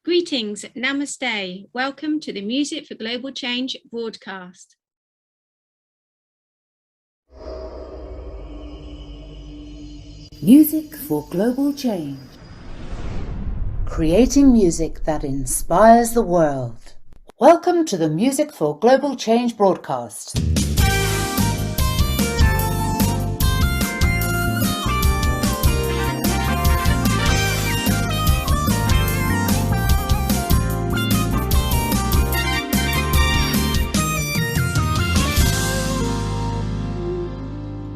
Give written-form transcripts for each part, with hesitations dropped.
Greetings, namaste. Welcome to the Music for Global Change broadcast. Music for Global Change. Creating music that inspires the world. Welcome to the Music for Global Change broadcast.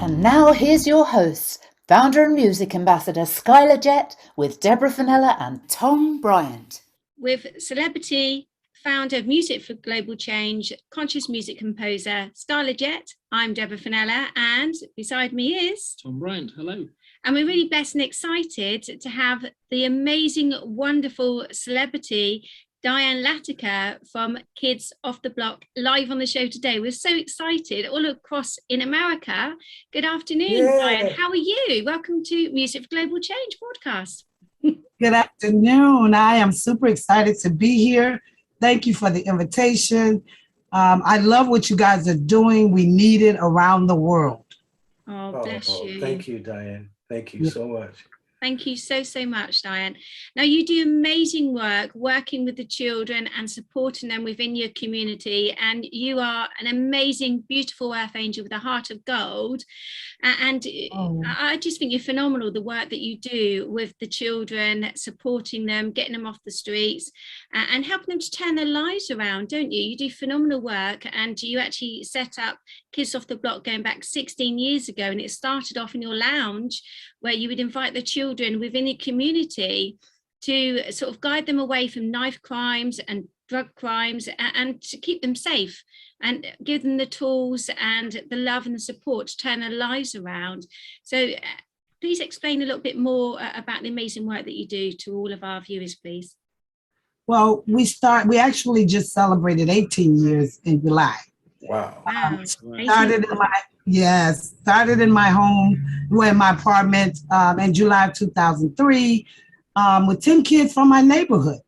And now here's your hosts, founder and music ambassador Skyler Jett with Deborah, Fennella and Tom Bryant. With celebrity, founder of Music for Global Change, conscious music composer Skyler Jett. I'm Deborah Fennella, and beside me is Tom Bryant. Hello. And we're really blessed and excited to have the amazing, wonderful celebrity Diane Latiker from Kids Off the Block live on the show today. We're so excited all across in America. Good afternoon, Diane. How are you? Welcome to Music for Global Change broadcast. Good afternoon. I am super excited to be here. Thank you for the invitation. I love what you guys are doing. We need it around the world. Oh, bless you. Thank you, Diane. Thank you so much. Thank you so much, Diane. Now, you do amazing work working with the children and supporting them within your community. And you are an amazing, beautiful earth angel with a heart of gold. And I just think you're phenomenal, the work that you do with the children, supporting them, getting them off the streets and helping them to turn their lives around, don't you? You do phenomenal work, and you actually set up Kids Off the Block going back 16 years ago. And it started off in your lounge where you would invite the children within the community to sort of guide them away from knife crimes and drug crimes and to keep them safe and give them the tools and the love and the support to turn their lives around. So please explain a little bit more about the amazing work that you do to all of our viewers, please. Well, we actually just celebrated 18 years in July. Wow. Started in my home, in my apartment in July of 2003 with 10 kids from my neighborhood.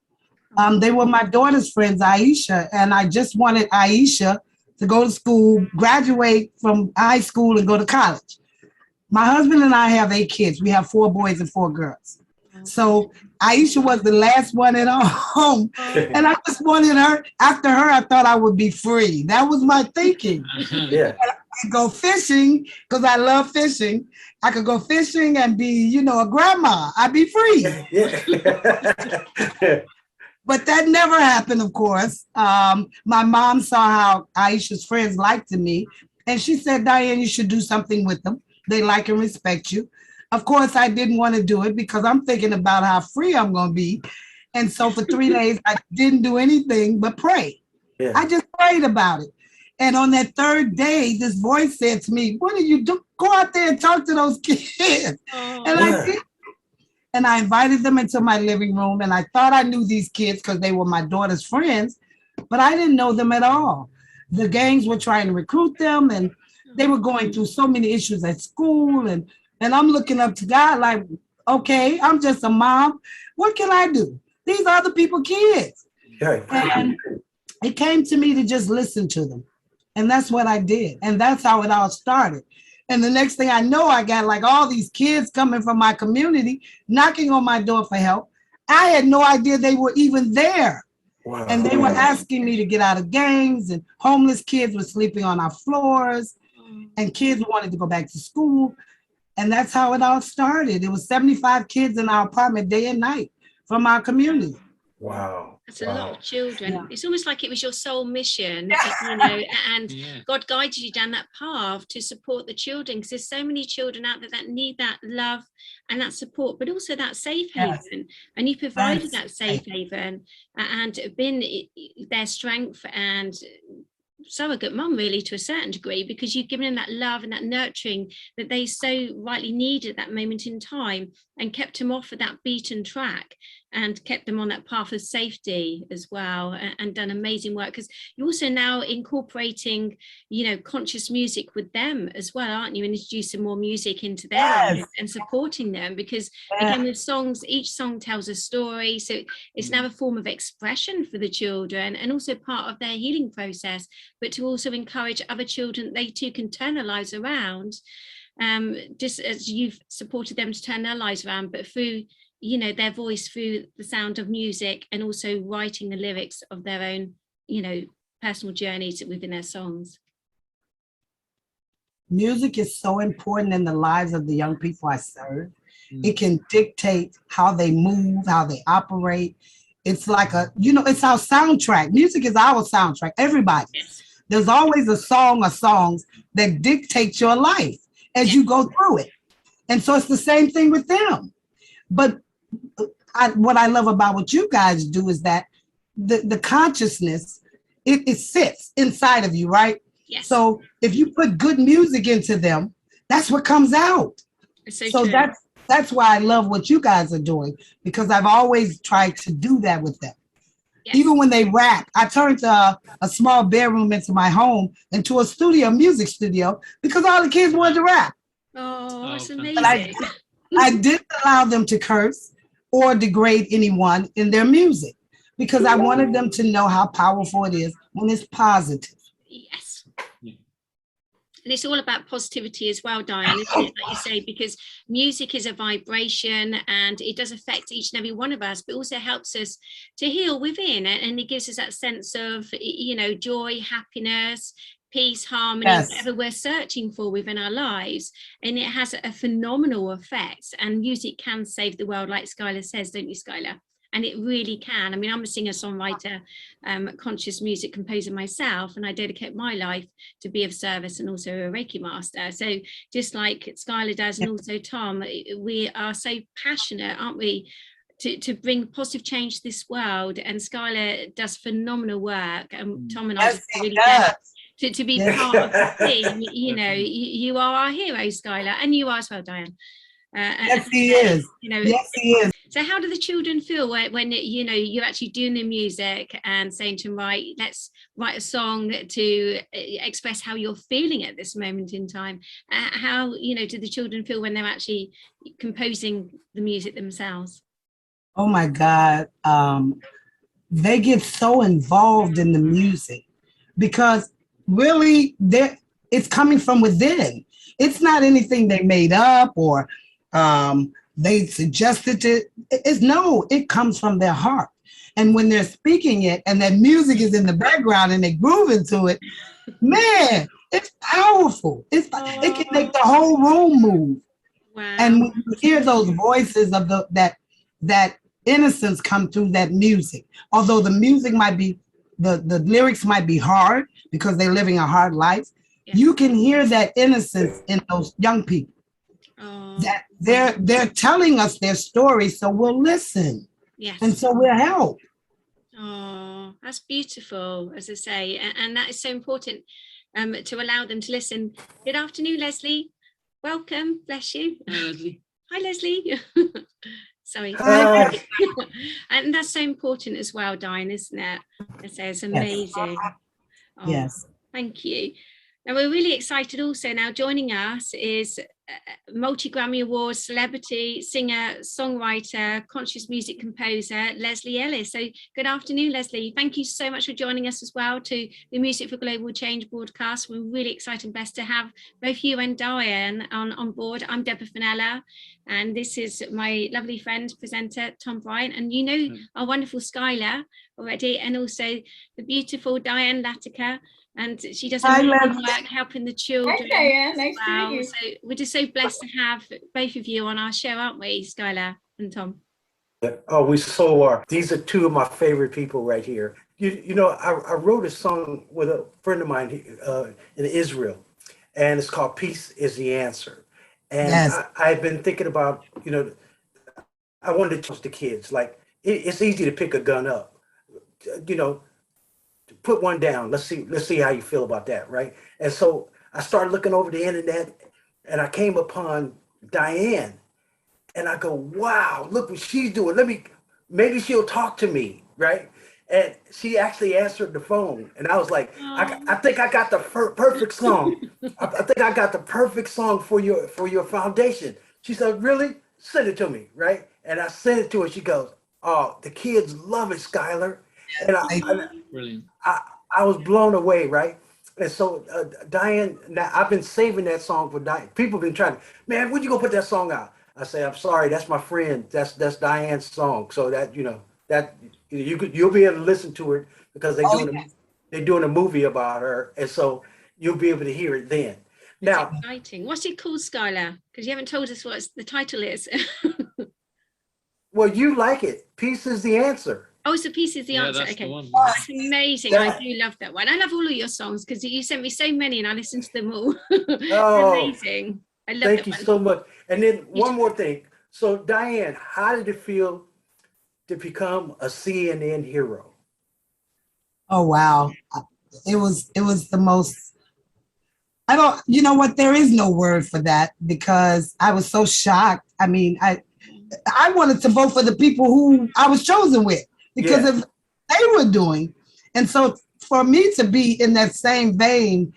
They were my daughter's friends, Aisha, and I just wanted Aisha to go to school, graduate from high school and go to college. My husband and I have 8 kids. We have 4 boys and 4 girls. So Aisha was the last one at our home. And I just wanted her. After her, I thought I would be free. That was my thinking. Yeah. I could go fishing because I love fishing. I could go fishing and be, a grandma. I'd be free. Yeah. But that never happened, of course. My mom saw how Aisha's friends liked me. And she said, Diane, you should do something with them. They like and respect you. Of course, I didn't want to do it because I'm thinking about how free I'm going to be. And so for 3 days, I didn't do anything but pray. Yeah. I just prayed about it. And on that 3rd day, this voice said to me, what do you do? Go out there and talk to those kids. And I did. And I invited them into my living room. And I thought I knew these kids because they were my daughter's friends, but I didn't know them at all. The gangs were trying to recruit them, and they were going through so many issues at school. And I'm looking up to God like, okay, I'm just a mom. What can I do? These are other people's kids. Yeah. And it came to me to just listen to them. And that's what I did. And that's how it all started. And the next thing I know, I got like all these kids coming from my community, knocking on my door for help. I had no idea they were even there. Wow. And they were asking me to get out of gangs, and homeless kids were sleeping on our floors, and kids wanted to go back to school. And that's how it all started. It was 75 kids in our apartment day and night from our community. Wow. That's a lot of children. Yeah. It's almost like it was your sole mission, and God guided you down that path to support the children, because there's so many children out there that need that love and that support, but also that safe haven. And you provided that safe haven and been their strength and surrogate mum, really, to a certain degree, because you've given them that love and that nurturing that they so rightly need at that moment in time. and kept them off of that beaten track and kept them on that path of safety as well, and done amazing work. Because you're also now incorporating, you know, conscious music with them as well, aren't you? Introducing more music into their lives and supporting them, because again, with songs, each song tells a story. So it's now a form of expression for the children and also part of their healing process, but to also encourage other children, they too can turn their lives around, just as you've supported them to turn their lives around, but through, you know, their voice, through the sound of music, and also writing the lyrics of their own, you know, personal journeys within their songs. Music is so important in the lives of the young people I serve. It can dictate how they move, how they operate. It's like it's our soundtrack. Music is our soundtrack. Everybody. Yes. There's always a song or songs that dictate your life as you go through it. And so it's the same thing with them. But what I love about what you guys do is that the consciousness, it sits inside of you, right? Yes. So if you put good music into them, that's what comes out. So that's why I love what you guys are doing, because I've always tried to do that with them. Yes. Even when they rap, I turned a small bedroom into my home, into a studio, music studio, because all the kids wanted to rap. Oh, that's amazing. But I didn't allow them to curse or degrade anyone in their music, because I wanted them to know how powerful it is when it's positive. Yes. And it's all about positivity as well, Diane, isn't it, like you say, because music is a vibration and it does affect each and every one of us, but also helps us to heal within, and it gives us that sense of, you know, joy, happiness, peace, harmony, whatever we're searching for within our lives. And it has a phenomenal effect, and music can save the world, like Skyler says, don't you, Skyler? And it really can. I mean, I'm a singer-songwriter, conscious music composer myself, and I dedicate my life to be of service and also a Reiki master. So just like Skyler does, and also Tom, we are so passionate, aren't we, to bring positive change to this world. And Skyler does phenomenal work, and Tom and I just really get to be part of the team. You know, you are our hero, Skyler, and you are as well, Diane. Yes, he is. You know, yes, he is. So how do the children feel when you know, you're actually doing the music and saying to them, right, let's write a song to express how you're feeling at this moment in time? How, you know, do the children feel when they're actually composing the music themselves? Oh my God. They get so involved in the music because really it's coming from within. It's not anything they made up or they suggested it. It comes from their heart. And when they're speaking it and that music is in the background and they groove into it, man, it's powerful. It can make the whole room move. Wow. And when you hear those voices of that innocence come through that music, although the music might be, the lyrics might be hard because they're living a hard life, you can hear that innocence in those young people. That they're telling us their story, so we'll listen. Yes. And so we'll help. Oh, that's beautiful, as I say, and that is so important, to allow them to listen. Good afternoon, Lesley. Welcome. Bless you. Hi, Lesley. Hi, Lesley. Sorry. And that's so important as well, Diane, isn't it? I say it's amazing. Oh, yes. Thank you. Now we're really excited also. Now joining us is multi-Grammy Award celebrity, singer, songwriter, conscious music composer, Lesley Ellis. So good afternoon, Lesley. Thank you so much for joining us as well to the Music for Global Change broadcast. We're really excited and blessed to have both you and Diane on board. I'm Deborah Fennella, and this is my lovely friend, presenter, Tom Bryant. And you know our wonderful Skyler already, and also the beautiful Diane Latiker. And she does amazing work helping the children. Hi, Diane. Nice to meet you. So we're just so blessed to have both of you on our show, aren't we, Skyler and Tom? Oh, we so are. These are two of my favorite people right here. You know, I wrote a song with a friend of mine in Israel, and it's called "Peace is the Answer." And I've been thinking about, you know, I wanted to teach the kids, like, it's easy to pick a gun up, you know, put one down. Let's see how you feel about that, right? And so I started looking over the internet, and I came upon Diane, And I go, wow, look what she's doing. Maybe she'll talk to me, right? And she actually answered the phone. And I was like, I think I got the perfect song. I think I got the perfect song for your foundation. She said, really? Send it to me, right? And I sent it to her. She goes, oh, the kids love it, Skyler. And Brilliant. I was blown away, right? And so Diane, now I've been saving that song for Diane. People have been trying, man, when you go put that song out? I say, I'm sorry, that's my friend. That's Diane's song. So that, that you'll be able to listen to it because they're doing a movie about her. And so you'll be able to hear it then. Now, exciting. What's it called, Skyler? Because you haven't told us what the title is. Well, you like it. Peace is the answer. Oh, so Peace is the answer. That's Okay. the one. That's amazing. I do love that one. I love all of your songs because you sent me so many and I listened to them all. Amazing. I love Thank you so much. And then one more thing. So Diane, how did it feel to become a CNN hero? Oh, wow. It was the most, you know what? There is no word for that because I was so shocked. I mean, I wanted to vote for the people who I was chosen with because of they were doing. And so for me to be in that same vein,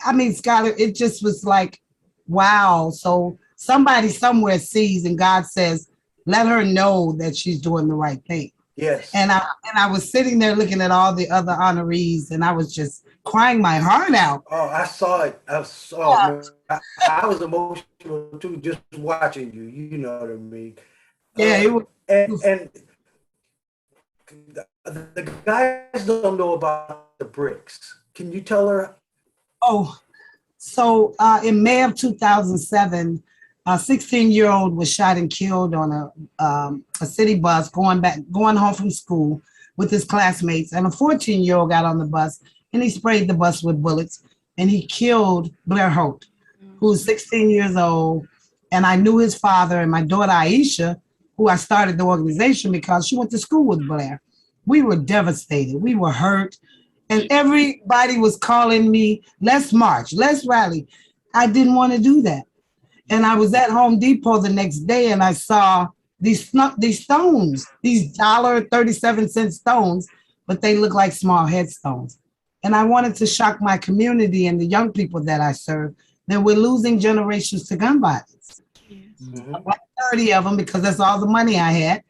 I mean, Skyler, it just was like, wow. So somebody somewhere sees and God says, let her know that she's doing the right thing. Yes. And I was sitting there looking at all the other honorees and I was just crying my heart out. Oh, I saw it. I was emotional too, just watching you. You know what I mean? Yeah, it was. And the guys don't know about the bricks. Can you tell her? Oh, so in May of 2007, a 16-year-old was shot and killed on a city bus going home from school with his classmates, and a 14-year-old got on the bus and he sprayed the bus with bullets and he killed Blair Holt, who was 16 years old. And I knew his father and my daughter Aisha, who I started the organization because she went to school with Blair. We were devastated. We were hurt. And everybody was calling me, let's march, let's rally. I didn't want to do that. And I was at Home Depot the next day and I saw these stones, these $1.37 stones, but they look like small headstones. And I wanted to shock my community and the young people that I serve that we're losing generations to gun violence. Mm-hmm. I bought 30 of them because that's all the money I had.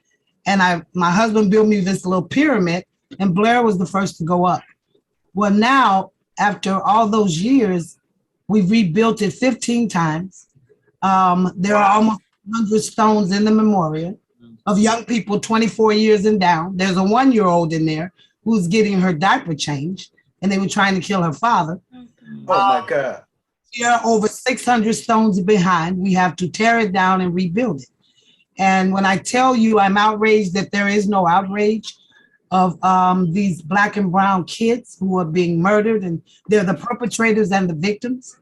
And my husband built me this little pyramid and Blair was the first to go up. Well, now, after all those years, we've rebuilt it 15 times. There are almost 100 stones in the memorial of young people 24 years and down. There's a 1-year-old in there who's getting her diaper changed, and they were trying to kill her father. Oh, my God. There are over 600 stones behind. We have to tear it down and rebuild it. And when I tell you I'm outraged that there is no outrage of these Black and brown kids who are being murdered, and they're the perpetrators and the victims,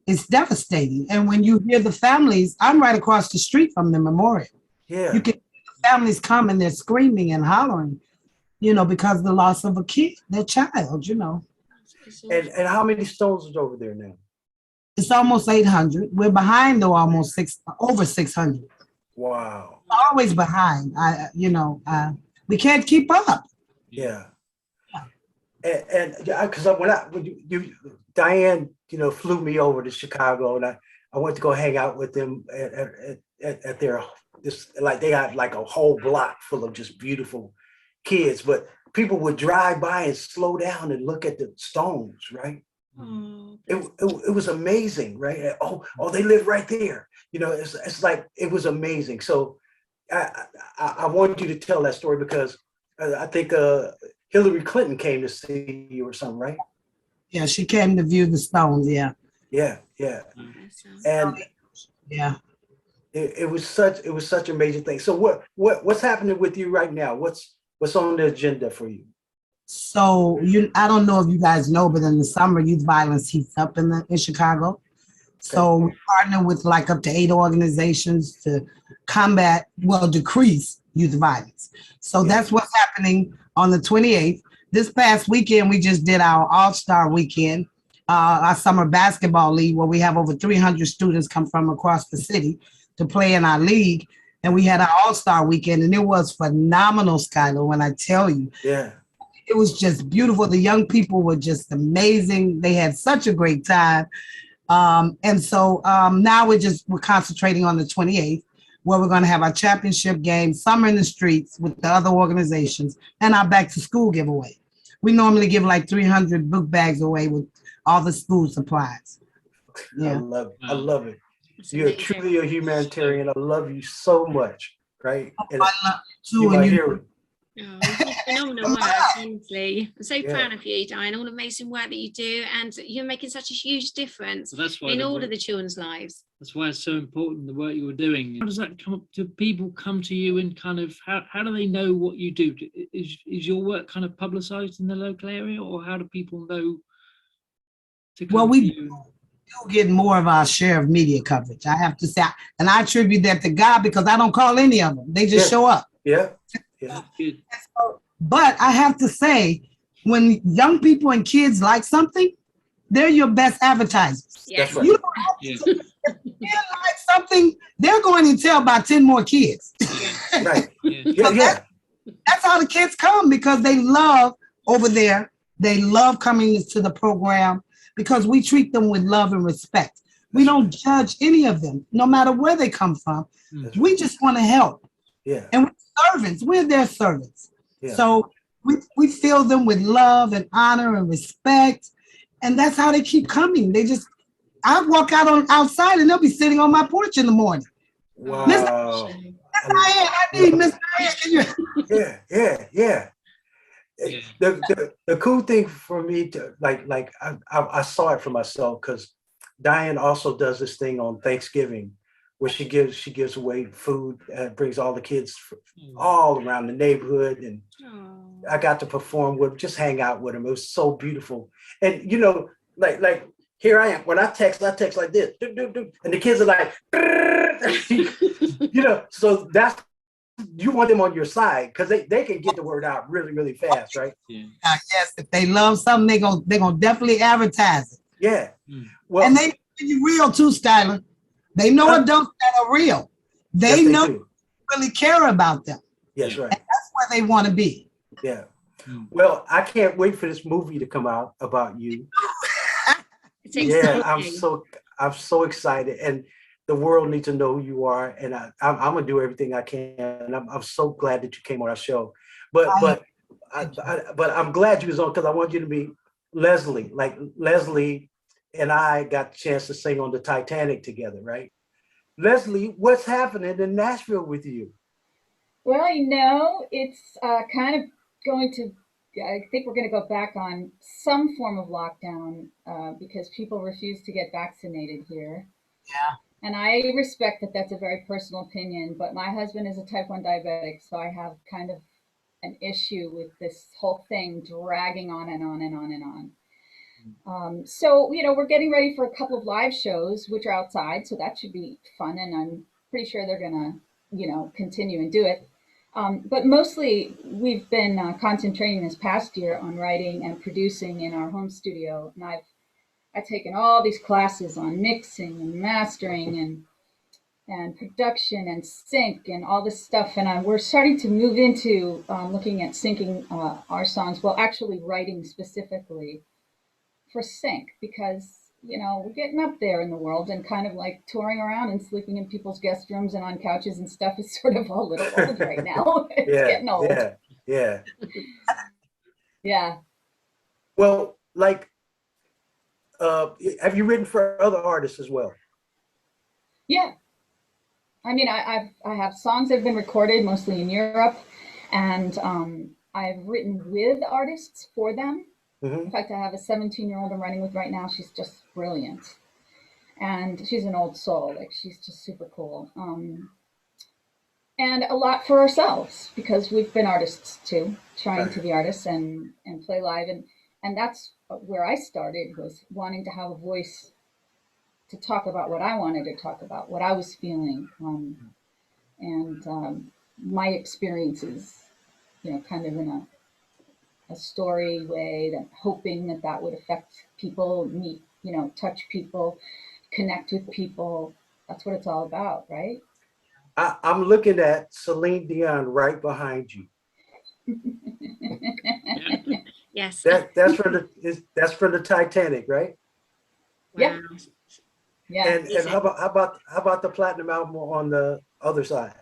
it's devastating. And when you hear the families, I'm right across the street from the memorial. Yeah. You can the families come and they're screaming and hollering, because of the loss of a kid, their child, And how many stones is over there now? It's almost 800. We're behind though, over 600. Wow. Always behind. We can't keep up. Yeah. And because when Diane, flew me over to Chicago, and I went to go hang out with them at their they had like a whole block full of just beautiful kids, but people would drive by and slow down and look at the stones, right? Oh, It was amazing, right? Oh, they live right there. It's like it was amazing. So I wanted you to tell that story because I think Hillary Clinton came to see you or something, right? Yeah, she came to view the stones. Yeah. Yeah. And yeah, it was such a major thing. So what's happening with you right now? What's on the agenda for you? So I don't know if you guys know, but in the summer, youth violence heats up in Chicago. So we partner with like up to 8 organizations to decrease youth violence. So that's what's happening on the 28th. This past weekend, we just did our All-Star Weekend, our summer basketball league, where we have over 300 students come from across the city to play in our league. and we had our all-star weekend, and it was phenomenal, Skyler, when I tell you. Yeah. It was just beautiful. The young people were just amazing. They had such a great time. And so now we're concentrating on the 28th, where we're going to have our championship game, Summer in the Streets with the other organizations, and our back to school giveaway. We normally give like 300 book bags away with all the school supplies. Yeah. I love it. You're truly a humanitarian. I love you so much, right? And I love you you're too. my And hero. Oh, you do phenomenal work, honestly. I'm so proud of you, Diane, all the amazing work that you do, and you're making such a huge difference in all of the children's lives. That's why it's so important, the work you were doing. How does that come up? Do people come to you and kind of, how do they know what you do? Is your work kind of publicized in the local area, or how do people know to come to you? Do get more of our share of media coverage, I have to say, and I attribute that to God, because I don't call any of them. They just show up. Yeah. Good. But I have to say, when young people and kids like something, they're your best advertisers. Yeah. That's right. You don't have to, if you like something, they're going to tell about 10 more kids. Right. Yeah. That's how the kids come, because they love over there. They love coming to the program because we treat them with love and respect. We don't judge any of them, no matter where they come from. We just want to help. Yeah. And we're servants. We're their servants. Yeah. So we fill them with love and honor and respect. And that's how they keep coming. I walk outside and they'll be sitting on my porch in the morning. Wow. Miss Diane, I need Miss Diane. Yeah. The cool thing for me to I saw it for myself, because Diane also does this thing on Thanksgiving where she gives away food, brings all the kids all around the neighborhood, and I got to perform with them, just hang out with them. It was so beautiful. And like here I am, when I text like this, and the kids are like, so that's, you want them on your side, because they can get the word out really, really fast, right? Yeah. Yes, if they love something, they're gonna definitely advertise it. Yeah. Well, and they you real too, Skyler. They know adults that are real. They know you really care about them. Yes, right. And that's where they want to be. Yeah. Well, I can't wait for this movie to come out about you. Yeah, I'm so excited, and the world needs to know who you are, and I'm gonna do everything I can. And I'm so glad that you came on our show. But I'm glad you was on, because I want you to be Lesley. Like Lesley and I got the chance to sing on the Titanic together, right? Lesley, what's happening in Nashville with you? Well, it's kind of going to, I think we're going to go back on some form of lockdown because people refuse to get vaccinated here. Yeah. And I respect that that's a very personal opinion, but my husband is a type 1 diabetic, so I have kind of an issue with this whole thing dragging on and on and on and on. So, we're getting ready for a couple of live shows, which are outside, so that should be fun, and I'm pretty sure they're going to, continue and do it. But mostly we've been concentrating this past year on writing and producing in our home studio, and I've taken all these classes on mixing and mastering and production and sync and all this stuff, and we're starting to move into looking at syncing our songs, well, actually writing specifically for sync, because we're getting up there in the world, and kind of like touring around and sleeping in people's guest rooms and on couches and stuff is sort of a little old right now. It's getting old. Yeah. Well, have you written for other artists as well? Yeah. I mean, I have songs that have been recorded mostly in Europe, and I've written with artists for them. In fact, I have a 17-year-old I'm writing with right now. She's just brilliant. And she's an old soul. She's just super cool. And a lot for ourselves, because we've been artists too, trying to be artists and play live. And that's where I started, was wanting to have a voice to talk about what I wanted to talk about, what I was feeling, and my experiences, kind of in a story way, that hoping that would affect people, meet, touch people, connect with people. That's what it's all about, right? I'm looking at Celine Dion right behind you. Yes. That's from the Titanic, right? Yeah. Wow. Yeah. And how about the platinum album on the other side?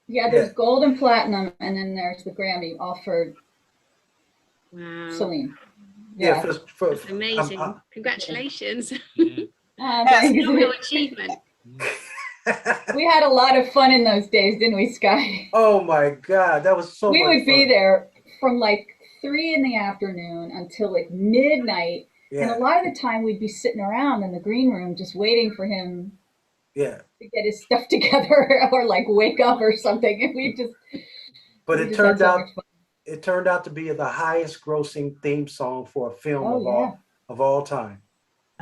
Yeah, there's gold and platinum, and then there's the Grammy, all for Wow. Celine. Yeah, Yeah. That's amazing. Congratulations. Thanks. Real achievement. We had a lot of fun in those days, didn't we, Sky? Oh my God, that was so We much would be fun. there from like 3 in the afternoon until like midnight. And a Yeah, lot of the time we'd be sitting around in the green room just waiting for him yeah. to get his stuff together or like wake up or something. And But we it just had turned so out much fun. it turned out to be the highest grossing theme song for a film Oh yeah, of all time.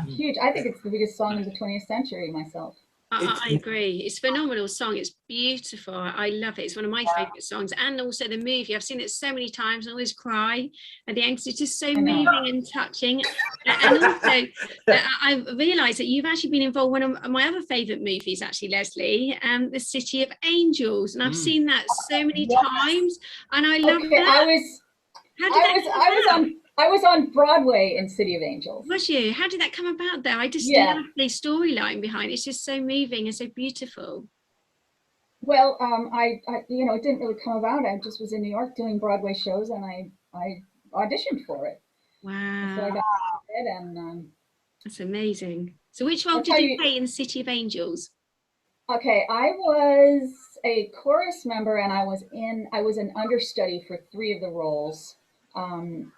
huge. I think it's the biggest song of the 20th century myself. I agree. It's a phenomenal song. It's beautiful. I love it. It's one of my favorite songs. And also the movie. I've seen it so many times and always cry at the end. It's just so moving and touching. And also, I realised that you've actually been involved in one of my other favourite movies, actually, Lesley, The City of Angels. And I've seen that so many times. And I love that. I was on Broadway in City of Angels. Was you? How did that come about there? I just love the storyline behind it. It's just so moving and so beautiful. Well, I it didn't really come about. I just was in New York doing Broadway shows, and I auditioned for it. Wow. So I got it, and that's amazing. So which role did you play in City of Angels? Okay, I was a chorus member, and I was an understudy for 3 of the roles.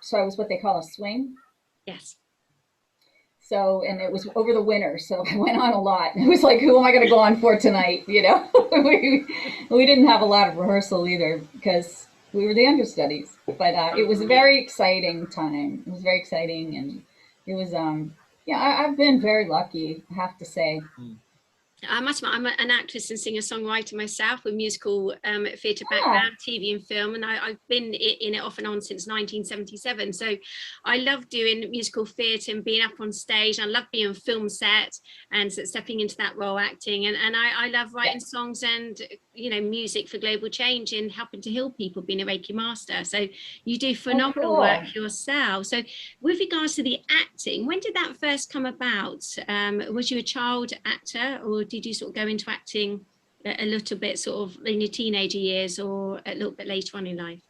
So I was what they call a swing. Yes. So, and it was over the winter, so I went on a lot. It was like, who am I going to go on for tonight? You know, we didn't have a lot of rehearsal either because we were the understudies. But it was a very exciting time. It was very exciting, and it was I've been very lucky, I have to say. I must admit, I'm an actress and singer-songwriter myself with musical theatre background, TV and film, and I've been in it off and on since 1977. So I love doing musical theatre and being up on stage. I love being on film set and stepping into that role, acting. And I love writing songs and, music for global change and helping to heal people, being a Reiki master. So you do phenomenal work yourself. So with regards to the acting, when did that first come about? Was you a child actor, or did you sort of go into acting a little bit sort of in your teenager years or a little bit later on in life?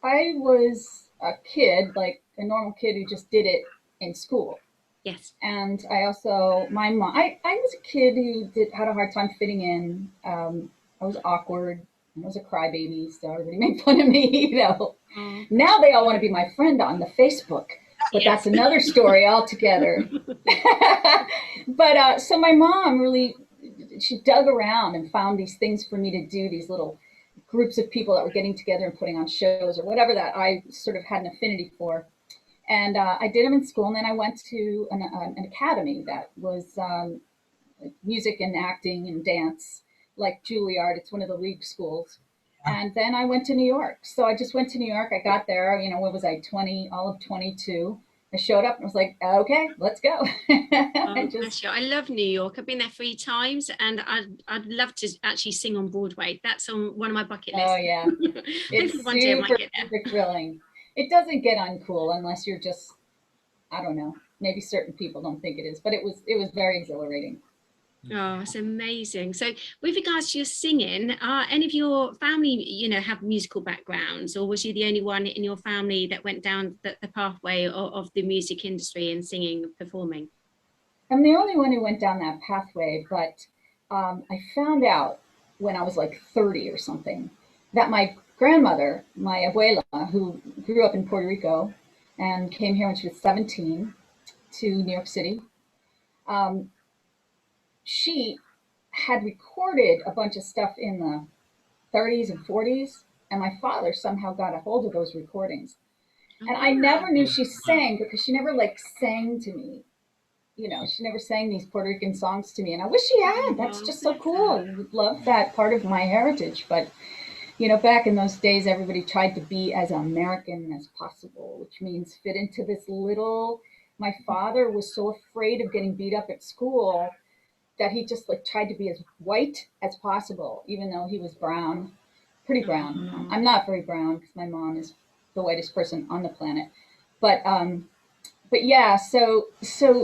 I was a kid, like a normal kid who just did it in school. Yes. And I also, my mom, I was a kid who had a hard time fitting in. I was awkward. I was a crybaby, so everybody made fun of me, Now they all want to be my friend on the Facebook, but that's another story altogether. But so my mom really, she dug around and found these things for me to do, these little groups of people that were getting together and putting on shows or whatever that I sort of had an affinity for. And I did them in school, and then I went to an academy that was music and acting and dance, like Juilliard. It's one of the league schools. And then I went to New York. So I just went to New York. I got there, what was I, all of 22. I showed up and was like, okay, let's go. I love New York. I've been there 3 times, and I'd love to actually sing on Broadway. That's on one of my bucket lists. Oh, yeah. It's super thrilling. It doesn't get uncool unless you're just, I don't know, maybe certain people don't think it is, but it was very exhilarating. Oh, it's amazing. So with regards to your singing, are any of your family, have musical backgrounds, or was you the only one in your family that went down the pathway of the music industry and singing and performing? I'm the only one who went down that pathway, but I found out when I was like 30 or something that my grandmother, my abuela, who grew up in Puerto Rico and came here when she was 17 to New York City, she had recorded a bunch of stuff in the 30s and 40s, and my father somehow got a hold of those recordings. And I never knew she sang because she never sang to me. She never sang these Puerto Rican songs to me, and I wish she had. That's just so cool. I would love that part of my heritage. But, back in those days, everybody tried to be as American as possible, which means fit into this little. My father was so afraid of getting beat up at school that he just like tried to be as white as possible, even though he was brown, pretty brown. I'm not very brown because my mom is the whitest person on the planet. But yeah, so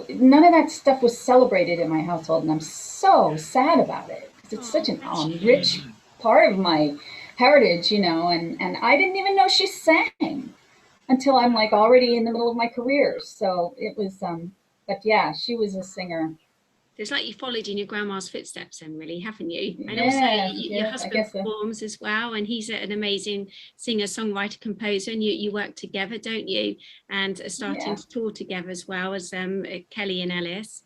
none of that stuff was celebrated in my household, and I'm so sad about it because it's such an rich part of my heritage, you know. And I didn't even know she sang until I'm like already in the middle of my career. So it was, but yeah, she was a singer. It's like you followed in your grandma's footsteps then, really, haven't you? And Yeah, also your yeah, I husband guess so. performs as well, and he's an amazing singer, songwriter, composer, and you work together, don't you? And are starting to tour together as well as Kelly and Ellis.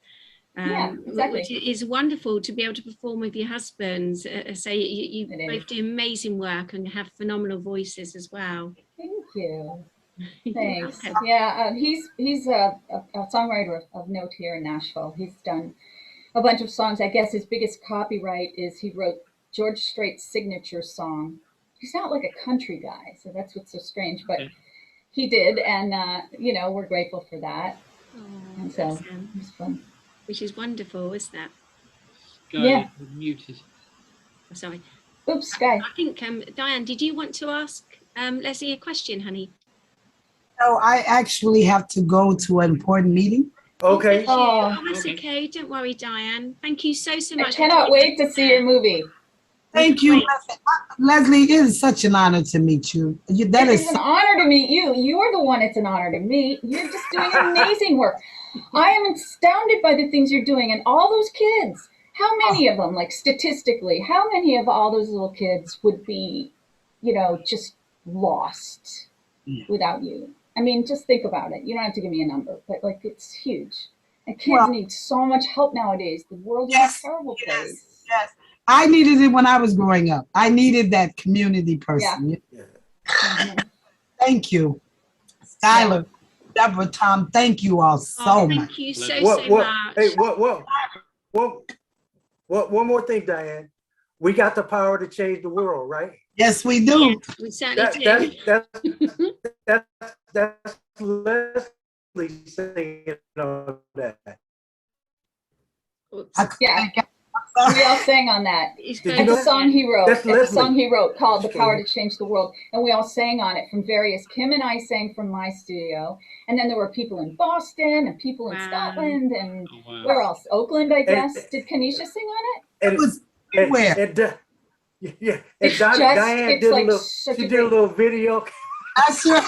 Yeah, exactly. Which is wonderful to be able to perform with your husbands. So you both do amazing work and have phenomenal voices as well. Thank you. Thanks. Yeah, he's a songwriter of note here in Nashville. He's done a bunch of songs. I guess his biggest copyright is he wrote George Strait's signature song. He's not like a country guy, so that's what's so strange, but he did, and you know, we're grateful for that. And so it was fun. Which is wonderful, isn't it? Yeah. Muted. Oh, sorry. Oops, Sky. I think Diane, did you want to ask Lesley a question, honey? No, I actually have to go to an important meeting. Okay. Oh, that's okay. Don't worry, Diane. Thank you so much. I cannot wait to see your movie. Thank you, Lesley. It is such an honor to meet you. It is an honor to meet you. You're the one it's an honor to meet. You're just doing amazing work. I am astounded by the things you're doing, and all those kids. How many of them, like statistically, how many of all those little kids would be, you know, just lost without you? I mean, just think about it. You don't have to give me a number, but like it's huge. And kids need so much help nowadays. The world is a terrible place. Yes. I needed it when I was growing up. I needed that community person. Yeah. Thank you. Skyler, Deborah, Tom, thank you all so much. Thank you so much. Hey, one more thing, Diane. We got the power to change the world, right? Yes, we do. Yes, we certainly do. That's Lesley singing on that. Yeah. We all sang on that. It's a song he wrote. It's a song he wrote called The Power to Change the World. And we all sang on it from various, Kim and I sang from my studio. And then there were people in Boston and people in Scotland and where else? Oakland, I guess. Did Kanisha sing on it? It was everywhere. Yeah, and Diane did like a little video. That's right.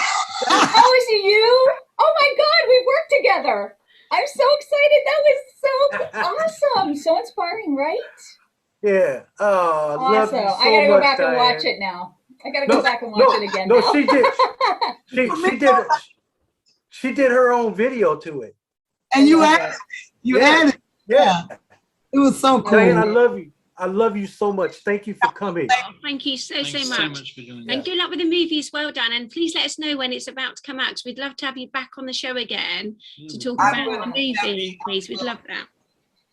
Oh, is it you? Oh my God, we worked together. I'm so excited. That was so awesome. So inspiring, right? Yeah. Oh, awesome. Love you so I gotta go back Diane. and watch it now. I gotta go back and watch it again. No, now. she did. She did her own video to it. And you added. Yeah. It was so cool. Diane, I love you. I love you so much. Thank you for coming. Thank you so much. For doing and good luck with the movie as well, Dan. And please let us know when it's about to come out, because we'd love to have you back on the show again to talk about the movie, please. We'd love that.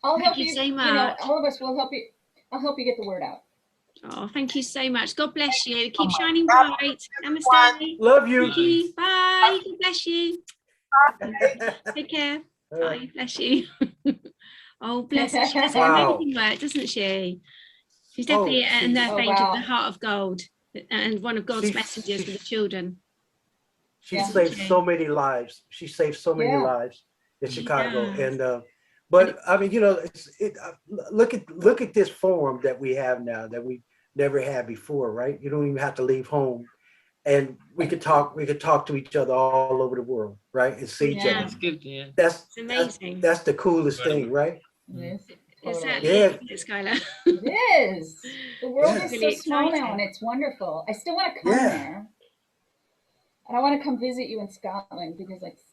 Thank you so much. You know, all of us will help you. I'll help you get the word out. Oh, thank you so much. God bless you. Keep shining bright. Namaste. Love you. Thank you. Bye. God bless you. Take care. Bye. Bless you. Oh, bless her. She does amazing work, doesn't she? She's definitely in the vein of the heart of gold and one of God's messengers for the children. She saved so many lives. She saved so many lives in Chicago. And but I mean, you know, look at this forum that we have now that we never had before, right? You don't even have to leave home, and we could talk to each other all over the world, right? And see each other. That's good, yeah. That's amazing. That's the coolest thing, right? Yes. Exactly. It's Skyler. It is. The world is really so small now, and it's wonderful. I still want to come there. And I want to come visit you in Scotland because it's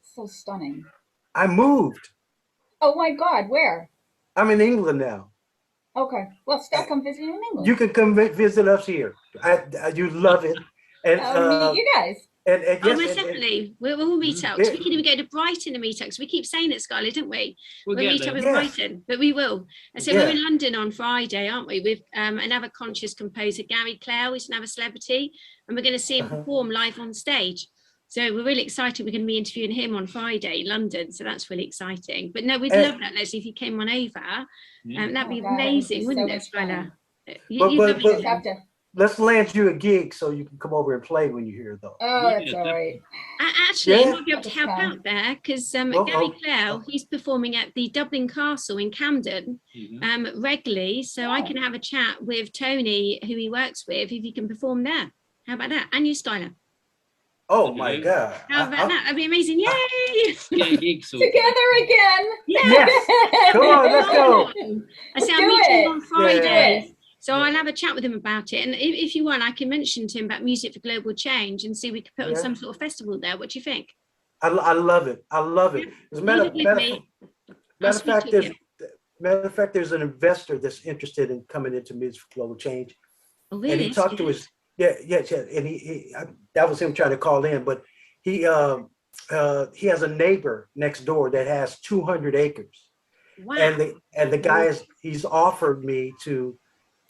so stunning. I moved. Oh my God, where? I'm in England now. Okay. Well, still come visit you in England. You can come visit us here. You love it. And meet you guys. And most definitely. We'll meet up. So we can even go to Brighton and meet up. Because we keep saying it, Skyler, didn't we? We'll meet up in Brighton, but we will. And so we're in London on Friday, aren't we? With another conscious composer, Gary Clare, who's another celebrity, and we're going to see him perform live on stage. So we're really excited. We're going to be interviewing him on Friday in London. So that's really exciting. But no, we'd love that, Lesley, if you came on over. That'd be amazing, wouldn't it, Skyler? But let's land you a gig so you can come over and play when you're here, though. Oh, that's all right. Actually, I might be able to help out there because Gary Clare, he's performing at the Dublin Castle in Camden regularly. So I can have a chat with Tony, who he works with, if he can perform there. How about that? And you, Skyler. Oh my God! How about that? That'd be amazing! Yay! Together again! Yes! Come on, let's go! I say I'm meeting on Friday, so I'll have a chat with him about it. And if you want, I can mention to him about Music for Global Change and see if we could put on some sort of festival there. What do you think? I love it. I love it. As a matter of fact, there's an investor that's interested in coming into Music for Global Change. Oh, really? And he talked to his and he that was him trying to call in, but he has a neighbor next door that has 200 acres. Wow. And the guy he's offered me to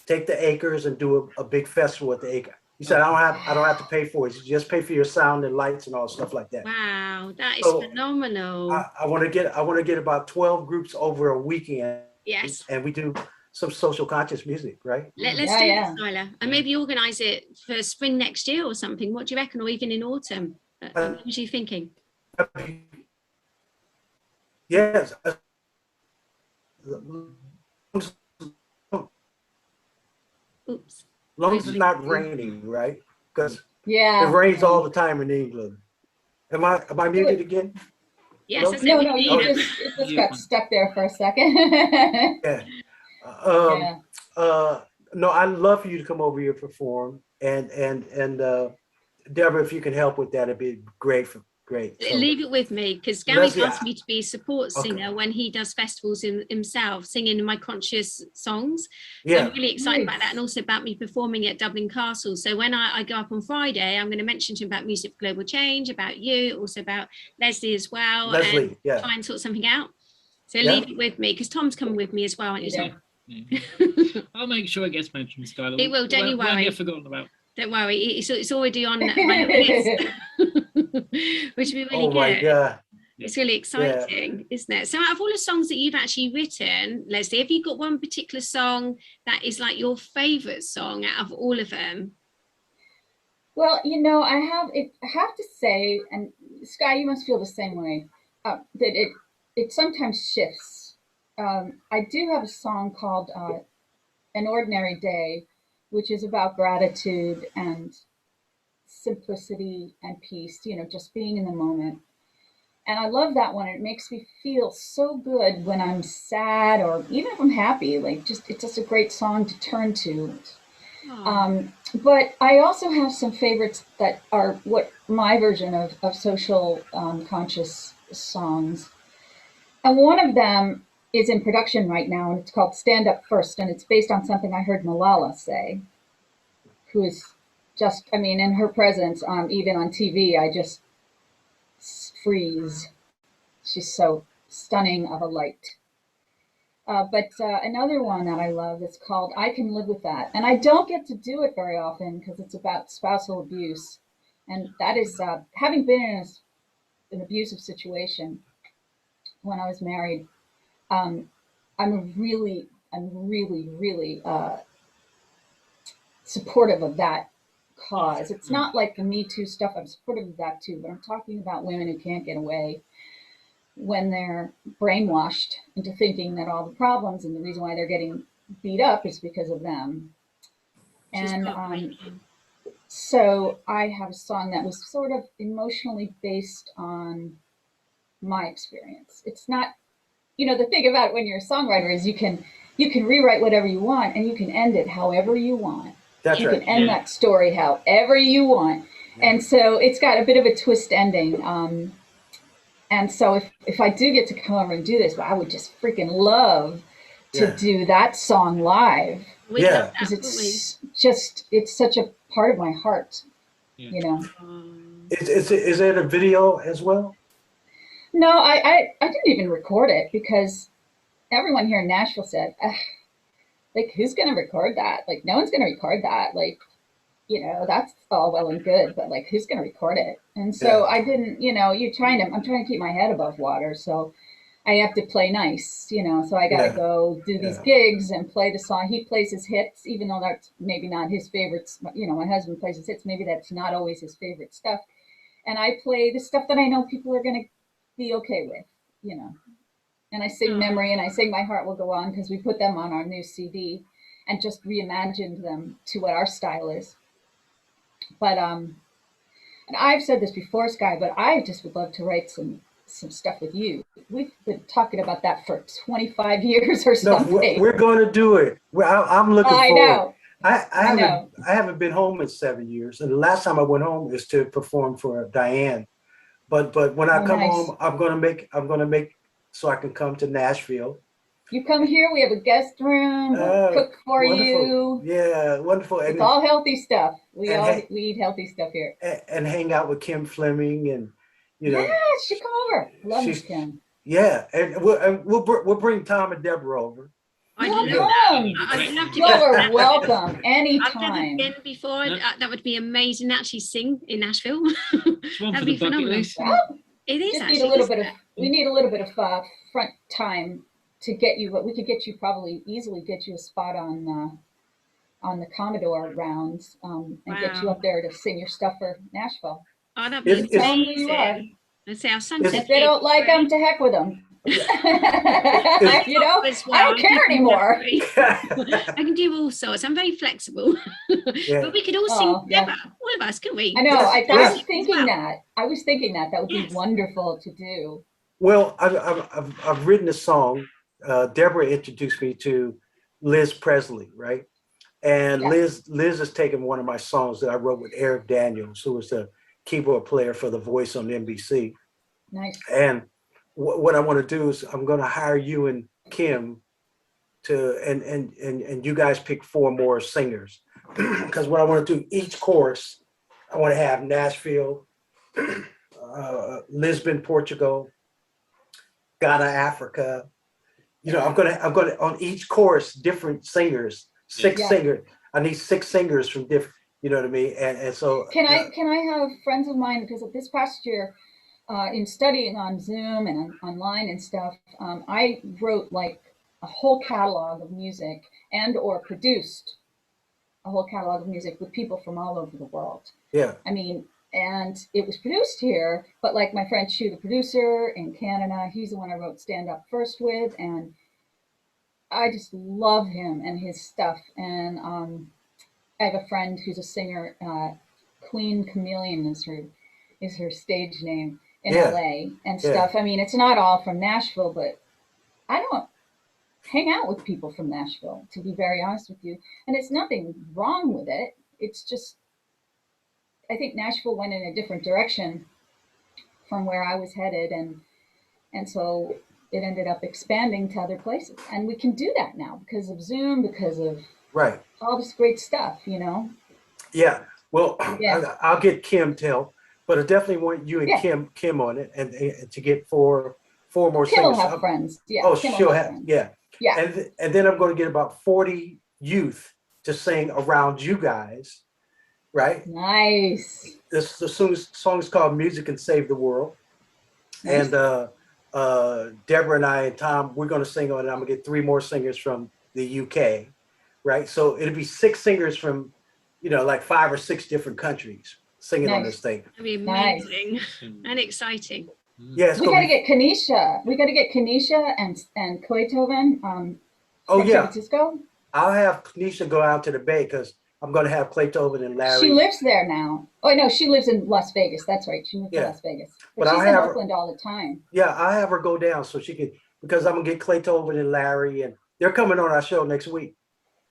take the acres and do a big festival at the acre. He said, I don't have to pay for it. You just pay for your sound and lights and all stuff like that. Wow, that is phenomenal. I want to get about 12 groups over a weekend. Yes. And we do some social conscious music, right? Let's do it, Skyler. And maybe organize it for spring next year or something. What do you reckon? Or even in autumn? What was you thinking? Yes. Oops. As long as it's not raining, right? Because it rains all the time in England. Am I muted again? Yes. No, it just got stuck there for a second. No, I'd love for you to come over here and perform, and Deborah, if you can help with that, it'd be great. So, leave it with me, because Gary's asked me to be a support singer when he does festivals himself, singing my conscious songs. So I'm really excited about that, and also about me performing at Dublin Castle. So when I go up on Friday, I'm going to mention to him about Music for Global Change, about you, also about Lesley as well, and try and sort something out. So leave it with me, because Tom's coming with me as well, aren't you? I'll make sure it gets mentioned, Skyler. It will, don't you worry. Won't get forgotten about. Don't worry, it's already on my list, which would be really good. Oh my God. It's really exciting, isn't it? So out of all the songs that you've actually written, Lesley, have you got one particular song that is like your favorite song out of all of them? Well, I have to say, and Sky, you must feel the same way, that it sometimes shifts. I do have a song called An Ordinary Day, which is about gratitude and simplicity and peace, just being in the moment. And I love that one. It makes me feel so good when I'm sad or even if I'm happy. It's just a great song to turn to. But I also have some favorites that are what my version of social conscious songs. And one of them is in production right now, and it's called Stand Up First, and it's based on something I heard Malala say, who is just, in her presence, even on TV, I just freeze. She's so stunning of a light. But another one that I love is called I Can Live With That, and I don't get to do it very often because it's about spousal abuse, and that is, having been in an abusive situation when I was married, I'm really supportive of that cause. It's not like the Me Too stuff. I'm supportive of that too, but I'm talking about women who can't get away when they're brainwashed into thinking that all the problems and the reason why they're getting beat up is because of them. And so I have a song that was sort of emotionally based on my experience. It's not, the thing about it when you're a songwriter is you can rewrite whatever you want and you can end it however you want. You can end that story however you want. And so it's got a bit of a twist ending. And so if I do get to come over and do this, I would just freaking love to do that song live. Because it's such a part of my heart, Is it a video as well? No, I didn't even record it because everyone here in Nashville said, who's going to record that? No one's going to record that. that's all well and good, but like, who's going to record it? And so I didn't, I'm trying to keep my head above water. So I have to play nice, so I got to go do these gigs and play the song. He plays his hits, even though that's maybe not his favorites. My husband plays his hits. Maybe that's not always his favorite stuff. And I play the stuff that I know people are going to be okay with, and I sing Memory and I sing My Heart Will Go On, because we put them on our new CD and just reimagined them to what our style is. But and I've said this before, Sky, but I just would love to write some stuff with you. We've been talking about that for 25 years or something. No, we're going to do it. I'm looking forward. I know. I haven't been home in 7 years, and the last time I went home is to perform for Diane. But when I come home, I'm gonna make so I can come to Nashville. You come here. We have a guest room. We'll cook for you. Yeah, wonderful. It's all healthy stuff. We eat healthy stuff here. And hang out with Kim Fleming, and yeah, she come over. Love Miss Kim. Yeah, and we'll bring Tom and Deborah over. I'd love to. You're welcome anytime. I've never been before. That would be amazing. Actually, sing in Nashville. That'd be phenomenal. Well, it is. Just need a little bit of. We need a little bit of front time to get you. But we could get you easily get you a spot on the Commodore rounds and get you up there to sing your stuff for Nashville. Oh, that'd be amazing. Let's say I've sung. If they don't like them, to heck with them. I don't care anymore. I can do all sorts. I'm very flexible. But we could all sing together. All of us, can we? I know. I was thinking that. That would be wonderful to do. Well, I've written a song. Deborah introduced me to Liz Presley, right? And Liz has taken one of my songs that I wrote with Eric Daniels, who was the keyboard player for The Voice on NBC. Nice. And what I want to do is I'm going to hire you and Kim to and you guys pick 4 more singers, because what I want to do, each chorus I want to have Nashville, Lisbon, Portugal, Ghana, Africa. I'm gonna on each chorus different singers, 6 singers. I need 6 singers from different. You know what I mean? And so can I have friends of mine, because of this past year, in studying on Zoom and online and stuff, I wrote like a whole catalog of music or produced a whole catalog of music with people from all over the world. Yeah. I mean, and it was produced here, but like my friend Shu, the producer in Canada, he's the one I wrote Stand Up First with, and I just love him and his stuff. And I have a friend who's a singer, Queen Chameleon is her stage name in LA and stuff. I mean, it's not all from Nashville, but I don't hang out with people from Nashville, to be very honest with you. And it's nothing wrong with it. It's just, I think Nashville went in a different direction from where I was headed. And so it ended up expanding to other places. And we can do that now because of Zoom, because of all this great stuff, Yeah. Well, I'll get Kim to help, but I definitely want you and Kim on it, and to get four more Kim singers. Will have friends. Yeah. Oh, Kim she'll have friends. Yeah. Yeah. And then I'm going to get about 40 youth to sing around you guys, right? Nice. The song is called Music Can Save the World. Nice. And Deborah and I and Tom, we're going to sing on it. I'm going to get 3 more singers from the UK, right? So it'll be 6 singers from, like 5 or 6 different countries singing on this thing. It'll be amazing and exciting. Yes, we got to get Kanisha. We got to get Kanisha and Claytoven from San Francisco. I'll have Kanisha go out to the Bay because I'm going to have Claytoven and Larry. She lives there now. Oh no, she lives in Las Vegas. That's right. She moved to Las Vegas. But she's in Oakland all the time. Yeah, I'll have her go down so she can, because I'm gonna get Claytoven and Larry, and they're coming on our show next week.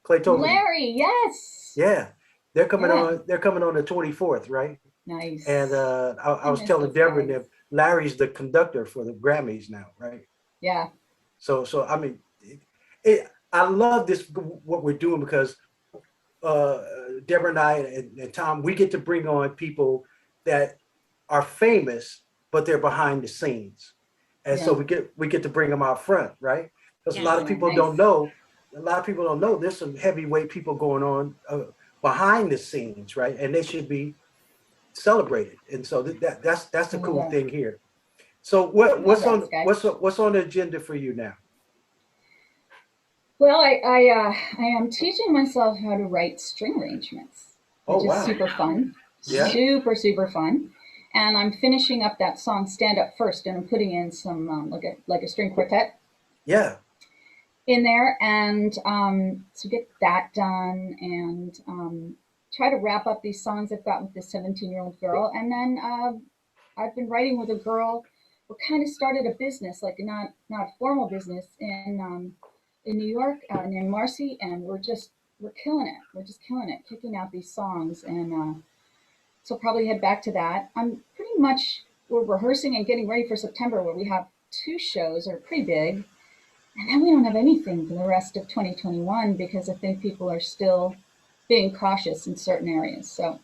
Claytoven. Larry, yes. Yeah, they're coming on. They're coming on the 24th, right? Nice. And I was telling Deborah that Larry's the conductor for the Grammys now, right? Yeah. So I mean, I love this what we're doing because Deborah and I and Tom, we get to bring on people that are famous, but they're behind the scenes, and so we get to bring them out front, right? Because a lot of people don't know. A lot of people don't know there's some heavyweight people going on behind the scenes, right? And they should be celebrated. And so that's the cool thing here. So what's on the agenda for you now? Well, I am teaching myself how to write string arrangements, which is super fun. Yeah. Super fun. And I'm finishing up that song "Stand Up First," and I'm putting in some like a string quartet. Yeah. In there, and so get that done, and try to wrap up these songs I've got with this 17-year-old girl. And then I've been writing with a girl. We kind of started a business, like not a formal business, in New York, named Marcy, and we're killing it. We're just killing it, kicking out these songs, and so probably head back to that. We're rehearsing and getting ready for September, where we have 2 shows that are pretty big. And then we don't have anything for the rest of 2021 because I think people are still being cautious in certain areas. So,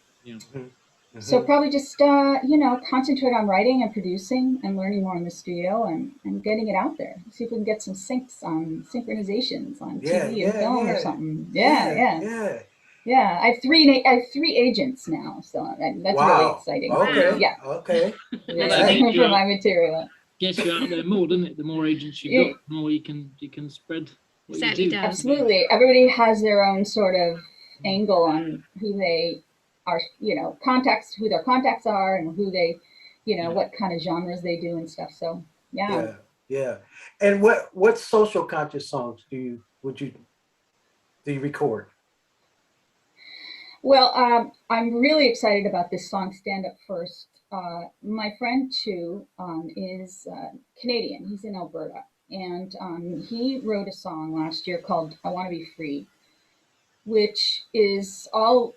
so probably just, concentrate on writing and producing and learning more in the studio and getting it out there. See if we can get some synchronizations on TV and film or something. Yeah. I have 3 agents now, so that's really exciting. Okay. Yeah. Okay. For my material. Gets you out there more, doesn't it? The more agents you've got, the more you can spread what you do. Absolutely. Everybody has their own sort of angle on who they are, contacts, who their contacts are, and who they, what kind of genres they do and stuff. So yeah. And what social conscious songs do you record? Well, I'm really excited about this song, "Stand Up First." My friend Chu is Canadian. He's in Alberta, and he wrote a song last year called "I Want to Be Free," which is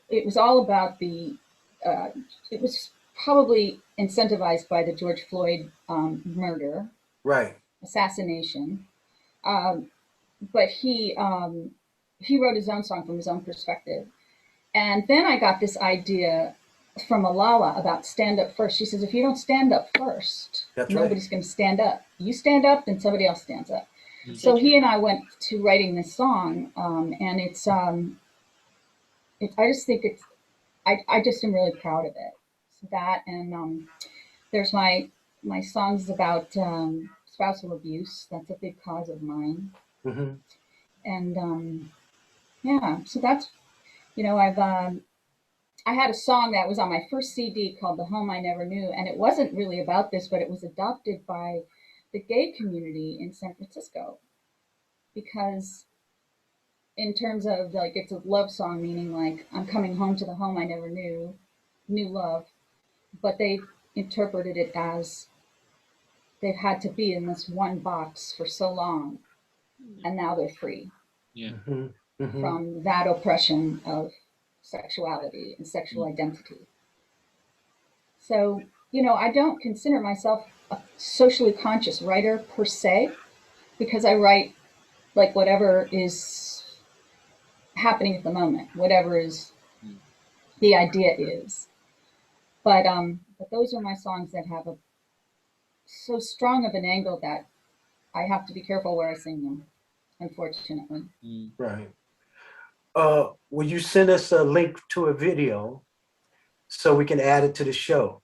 it was all about it was probably incentivized by the George Floyd murder, assassination, but he wrote his own song from his own perspective. And then I got this idea from Malala about stand up first. She says, if you don't stand up first, nobody's going to stand up. You stand up, then somebody else stands up. Mm-hmm. So he and I went to writing this song, and it's I just think I just am really proud of it. So that, and there's my songs about spousal abuse. That's a big cause of mine. Mm-hmm. And so that's, I had a song that was on my first CD called "The Home I Never Knew," and it wasn't really about this, but it was adopted by the gay community in San Francisco, because in terms of it's a love song, meaning like I'm coming home to the home I never knew, new love, but they interpreted it as they've had to be in this one box for so long, and now they're free from that oppression of sexuality and sexual identity. So, I don't consider myself a socially conscious writer per se, because I write like whatever is happening at the moment, whatever is the idea is. But those are my songs that have so strong of an angle that I have to be careful where I sing them, unfortunately. Right. Will you send us a link to a video so we can add it to the show?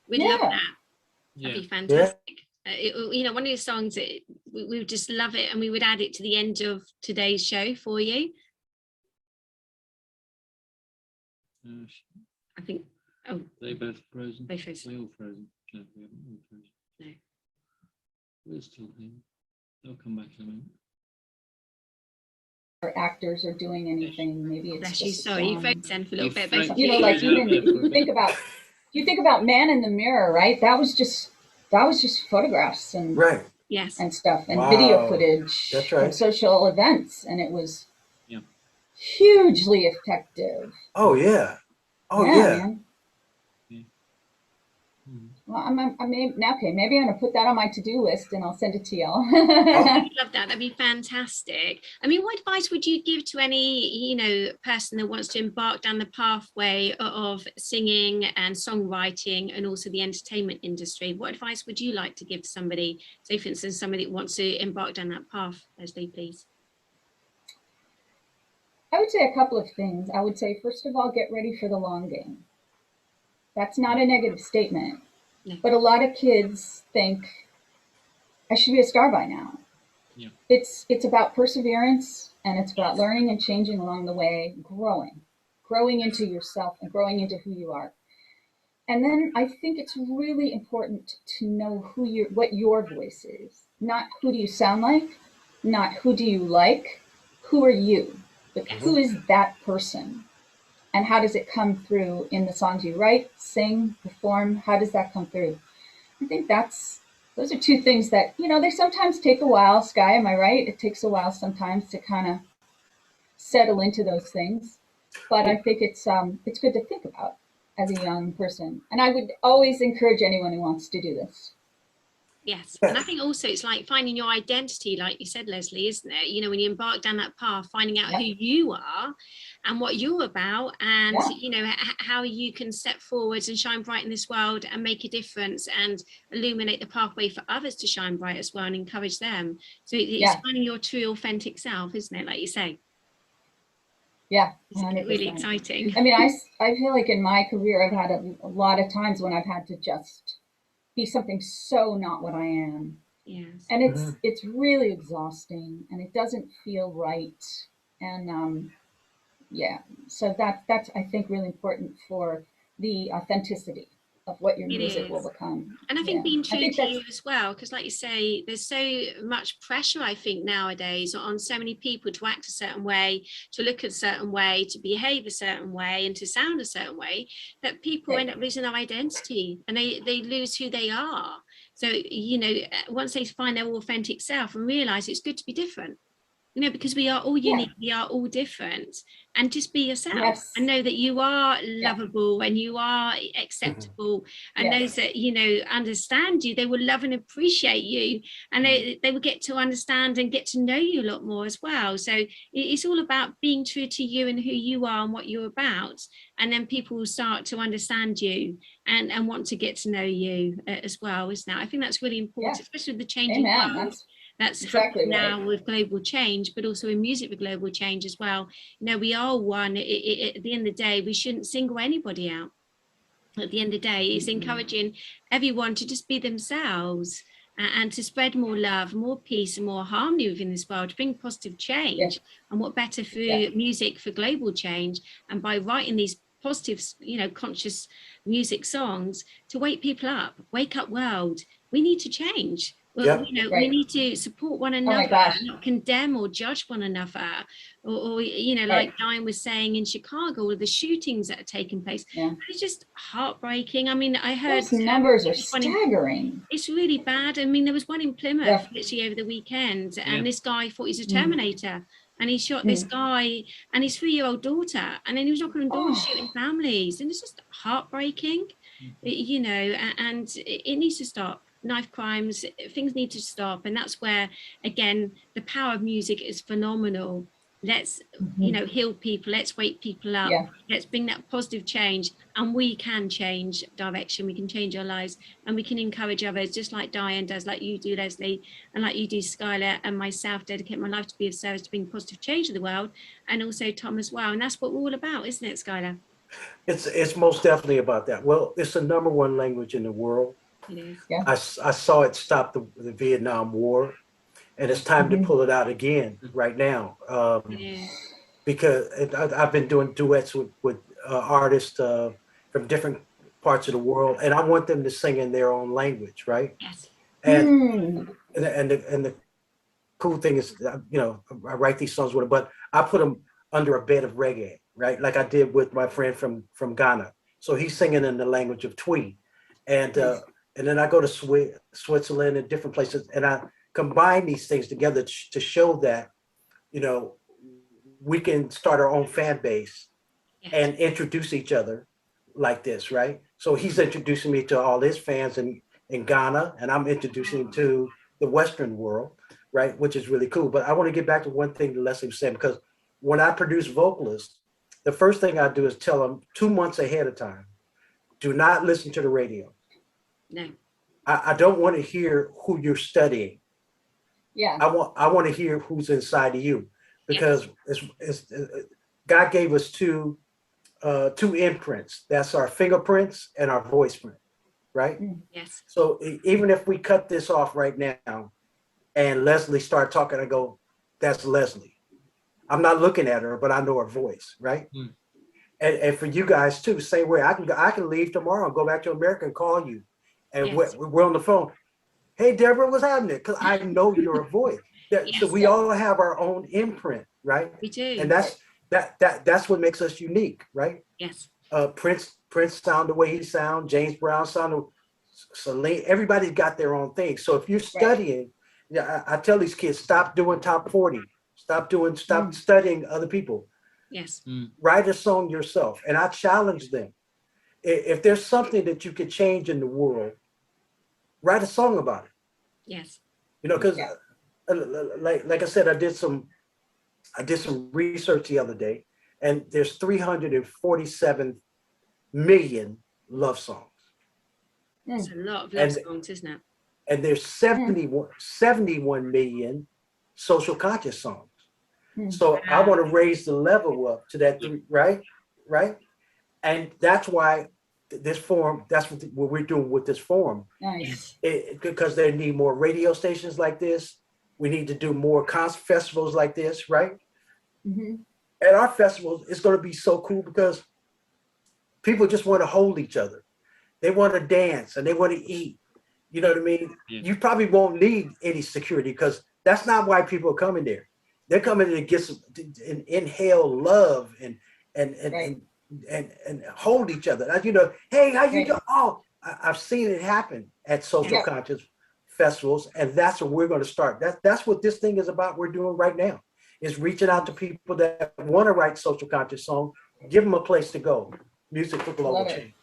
We'd love that. That'd be fantastic. One of your songs, we would just love it, and we would add it to the end of today's show for you. I think. Oh, they both frozen. They frozen. We all frozen. No, we haven't all frozen. No. We're still here. They'll come back in a minute. Or actors are doing anything, maybe it's bless you. Sorry, you frozen for a little bit. Like even if you think about Man in the Mirror, right? That was just photographs and and stuff and video footage from social events, and it was hugely effective. Oh yeah. Man. Well, maybe I'm gonna put that on my to-do list and I'll send it to y'all. I love that. That'd be fantastic. I mean, what advice would you give to any, person that wants to embark down the pathway of singing and songwriting and also the entertainment industry? What advice would you like to give somebody, say for instance, somebody that wants to embark down that path, Lesley, please? I would say a couple of things. I would say, first of all, get ready for the long game. That's not a negative statement, but a lot of kids think I should be a star by now. Yeah. It's about perseverance, and it's about learning and changing along the way, growing into yourself and growing into who you are. And then I think it's really important to know what your voice is. Not who do you sound like, not who do you like, who are you? But who is that person? And how does it come through in the songs you write, sing, perform? How does that come through? I think those are two things that, they sometimes take a while. Sky, am I right? It takes a while sometimes to kind of settle into those things. But I think it's good to think about as a young person. And I would always encourage anyone who wants to do this. Yes, and I think also it's like finding your identity, like you said, Lesley, isn't it? When you embark down that path, finding out who you are and what you're about, and how you can step forwards and shine bright in this world and make a difference and illuminate the pathway for others to shine bright as well and encourage them. So it's finding your true authentic self, isn't it? Like you say. Yeah, 100%. It's really exciting. I mean, I feel like in my career, I've had a lot of times when I've had to just be something so not what I am. Yes. And it's really exhausting, and it doesn't feel right. And so that's I think really important for the authenticity of what your music will become. And I think being true to you as well, because like you say, there's so much pressure, I think, nowadays on so many people to act a certain way, to look a certain way, to behave a certain way, and to sound a certain way, that people end up losing their identity and they lose who they are. So, once they find their authentic self and realize it's good to be different, because we are all unique, we are all different, and just be yourself and know that you are lovable and you are acceptable, and those that, understand you, they will love and appreciate you, and they will get to understand and get to know you a lot more as well. So it's all about being true to you and who you are and what you're about, and then people will start to understand you and want to get to know you as well, isn't it? I think that's really important, especially with the changing world. That's exactly happening now with global change, but also in music with global change as well. We are one. At the end of the day, we shouldn't single anybody out. At the end of the day, it's encouraging everyone to just be themselves and to spread more love, more peace, and more harmony within this world, to bring positive change. And what better for music for global change, and by writing these positive, conscious music songs to wake people up, wake up world. We need to change. We need to support one another, not condemn or judge one another, or like Diane was saying in Chicago, with the shootings that are taking place. It's just heartbreaking. I mean, I heard those numbers are staggering. It's really bad. I mean, there was one in Plymouth literally over the weekend, and this guy thought he's a Terminator. And he shot this guy and his 3-year-old daughter, and then he was knocking on doors, shooting families, and it's just heartbreaking, and it needs to stop. Knife crimes, things need to stop, and that's where, again, the power of music is phenomenal. Let's heal people, let's wake people up, let's bring that positive change, and we can change direction, we can change our lives, and we can encourage others, just like Diane does, like you do, Lesley, and like you do, Skyler, and myself, dedicate my life to be of service, to bring positive change to the world, and also Tom as well. And that's what we're all about, isn't it, Skyler? It's most definitely about that. Well, it's the #1 language in the world. It is. I saw it stop the Vietnam War, and it's time to pull it out again right now. Because I've been doing duets with artists from different parts of the world, and I want them to sing in their own language, right? Yes. And the cool thing is, I write these songs with them, but I put them under a bed of reggae, right? Like I did with my friend from Ghana. So he's singing in the language of Twi, and then I go to Switzerland and different places, and I combine these things together to show that, we can start our own fan base and introduce each other like this, right? So he's introducing me to all his fans in Ghana, and I'm introducing him to the Western world, right? Which is really cool. But I want to get back to one thing that Lesley was saying, because when I produce vocalists, the first thing I do is tell them 2 months ahead of time, do not listen to the radio. No. I don't want to hear who you're studying. Yeah. I want to hear who's inside of you, because it's God gave us two imprints. That's our fingerprints and our voice print, right? Yes. So even if we cut this off right now and Lesley start talking, I go, that's Lesley. I'm not looking at her, but I know her voice, right? Mm. And for you guys too, same way. I can leave tomorrow and go back to America and call you, and Yes. we're on the phone. Hey, Deborah, what's happening? Because I know your voice. Yes. So we all have our own imprint, right? We do. And that's what makes us unique, right? Yes. Prince sound the way he sound. James Brown sound. Celine. Everybody's got their own thing. So if you're studying, yeah, I tell these kids, stop doing top 40. Stop studying other people. Yes. Write a song yourself. And I challenge them. If there's something that you could change in the world, write a song about it. Yes. You know, because like I said, I did some research the other day, and there's 347 million love songs. It's a lot of love songs, isn't it? And there's 71 million social conscious songs. So I want to raise the level up to that, right? And that's why this forum, that's what we're doing with this forum. Nice. Because they need more radio stations like this. We need to do more concert festivals like this, right? And our festival is going to be so cool because people just want to hold each other. They want to dance and they want to eat. You know what I mean? Yeah. You probably won't need any security because that's not why people are coming there. They're coming to get some, and inhale love and hold each other. You know, hey, how you doing? Oh, I've seen it happen at social conscious festivals, and that's what we're going to start. That's what this thing is about. We're doing right now is reaching out to people that want to write social conscious songs, give them a place to go. Music for global change.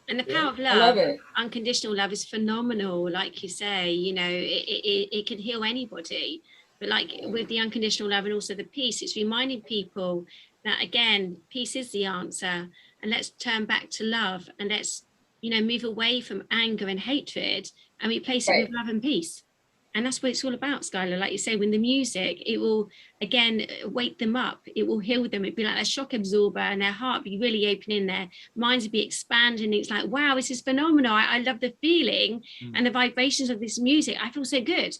And the power of love, unconditional love, is phenomenal. Like you say, you know, it can heal anybody. But like with the unconditional love and also the peace, it's reminding people that, again, peace is the answer. And let's turn back to love, and let's, you know, move away from anger and hatred and replace it with love and peace. And that's what it's all about, Skyler. Like you say, when the music, it will, again, wake them up. It will heal them. It'd be like a shock absorber, and their heart be really opening, their minds would be expanding. It's like, wow, this is phenomenal. I love the feeling and the vibrations of this music. I feel so good.